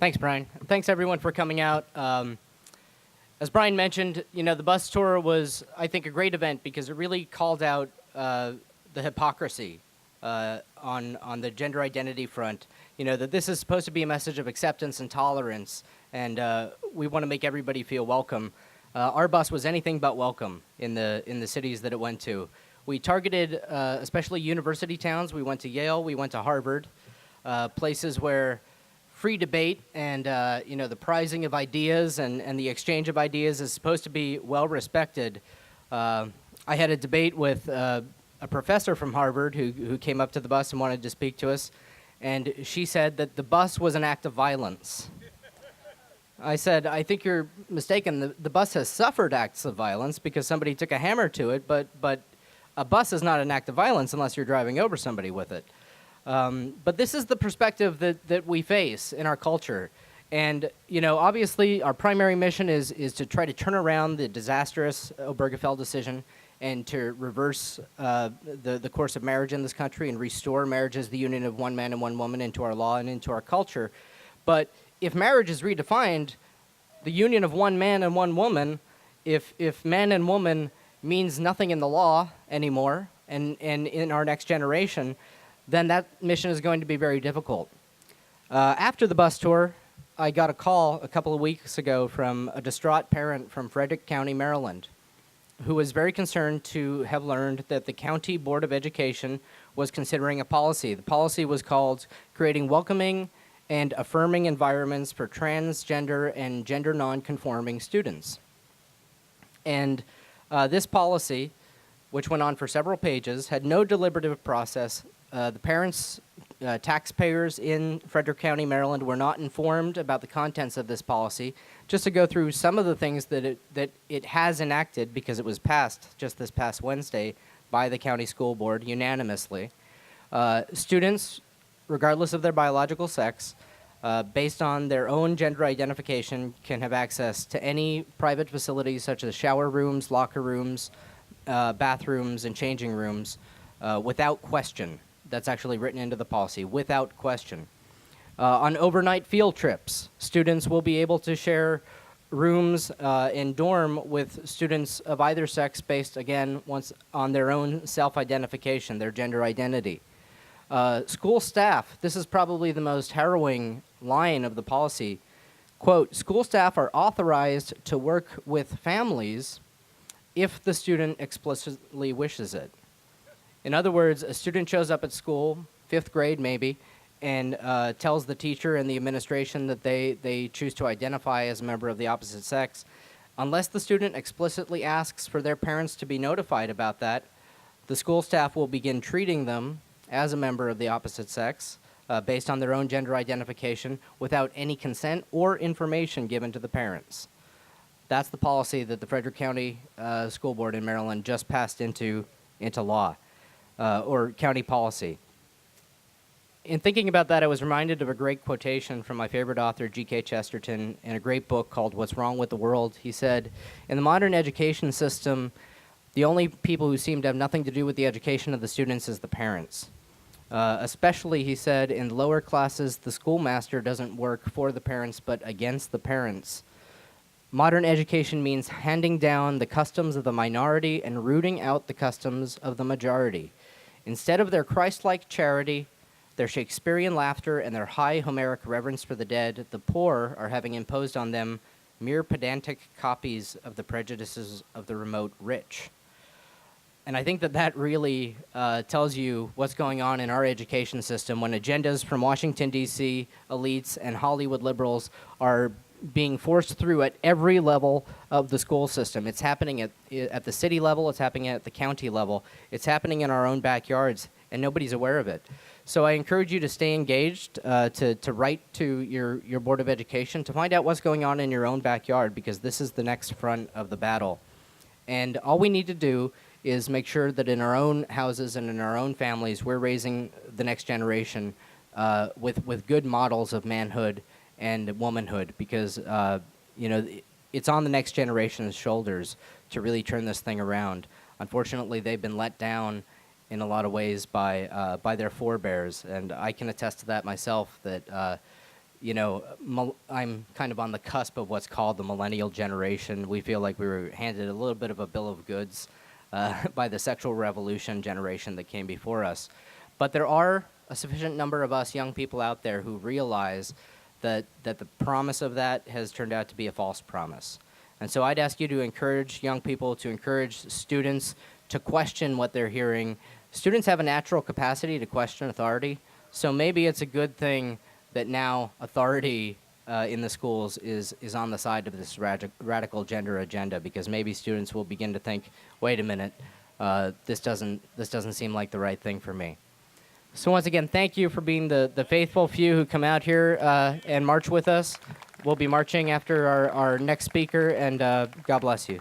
Thanks, Brian. Thanks, everyone, for coming out. As Brian mentioned, the bus tour was, I think, a great event because it really called out the hypocrisy on the gender identity front. That this is supposed to be a message of acceptance and tolerance, and we want to make everybody feel welcome. Our bus was anything but welcome in the cities that it went to. We targeted especially university towns. We went to Yale. We went to Harvard, places where free debate and the prizing of ideas and the exchange of ideas is supposed to be well respected. I had a debate with a professor from Harvard who came up to the bus and wanted to speak to us, and she said that the bus was an act of violence. I said, I think you're mistaken. The bus has suffered acts of violence because somebody took a hammer to it, but a bus is not an act of violence unless you're driving over somebody with it. But this is the perspective that we face in our culture. And, obviously our primary mission is to try to turn around the disastrous Obergefell decision and to reverse the course of marriage in this country and restore marriage as the union of one man and one woman into our law and into our culture. But if marriage is redefined, the union of one man and one woman, if man and woman means nothing in the law anymore and in our next generation, then that mission is going to be very difficult. After the bus tour, I got a call a couple of weeks ago from a distraught parent from Frederick County, Maryland, who was very concerned to have learned that the County Board of Education was considering a policy. The policy was called Creating Welcoming and Affirming Environments for Transgender and Gender Nonconforming Students. And this policy, which went on for several pages, had no deliberative process. The parents, taxpayers in Frederick County, Maryland, were not informed about the contents of this policy. Just to go through some of the things that it has enacted, because it was passed just this past Wednesday by the county school board unanimously. Students, regardless of their biological sex, based on their own gender identification, can have access to any private facilities such as shower rooms, locker rooms, bathrooms, and changing rooms without question. That's actually written into the policy, without question. On overnight field trips, students will be able to share rooms in dorm with students of either sex based, again, once on their own self-identification, their gender identity. School staff, this is probably the most harrowing line of the policy. Quote, school staff are authorized to work with families if the student explicitly wishes it. In other words, a student shows up at school, 5th grade maybe, and tells the teacher and the administration that they choose to identify as a member of the opposite sex. Unless the student explicitly asks for their parents to be notified about that, the school staff will begin treating them as a member of the opposite sex based on their own gender identification without any consent or information given to the parents. That's the policy that the Frederick County School Board in Maryland just passed into law, or county policy. In thinking about that, I was reminded of a great quotation from my favorite author, G.K. Chesterton, in a great book called What's Wrong with the World. He said, in the modern education system, the only people who seem to have nothing to do with the education of the students is the parents. Especially, he said, in lower classes, the schoolmaster doesn't work for the parents, but against the parents. Modern education means handing down the customs of the minority and rooting out the customs of the majority. Instead of their Christ-like charity, their Shakespearean laughter, and their high Homeric reverence for the dead, the poor are having imposed on them mere pedantic copies of the prejudices of the remote rich. And I think that really tells you what's going on in our education system when agendas from Washington, D.C. elites and Hollywood liberals are being forced through at every level of the school system. It's happening at the city level, it's happening at the county level, it's happening in our own backyards, and nobody's aware of it. So I encourage you to stay engaged, to write to your Board of Education to find out what's going on in your own backyard, because this is the next front of the battle. And all we need to do is make sure that in our own houses and in our own families, we're raising the next generation with good models of manhood and womanhood, because it's on the next generation's shoulders to really turn this thing around. Unfortunately, they've been let down in a lot of ways by their forebears, and I can attest to that myself. That I'm kind of on the cusp of what's called the millennial generation. We feel like we were handed a little bit of a bill of goods by the sexual revolution generation that came before us. But there are a sufficient number of us young people out there who realize that the promise of that has turned out to be a false promise. And so I'd ask you to encourage young people, to encourage students to question what they're hearing. Students have a natural capacity to question authority, so maybe it's a good thing that now authority in the schools is on the side of this radical gender agenda, because maybe students will begin to think, wait a minute, this doesn't seem like the right thing for me. So once again, thank you for being the faithful few who come out here and march with us. We'll be marching after our next speaker, and God bless you.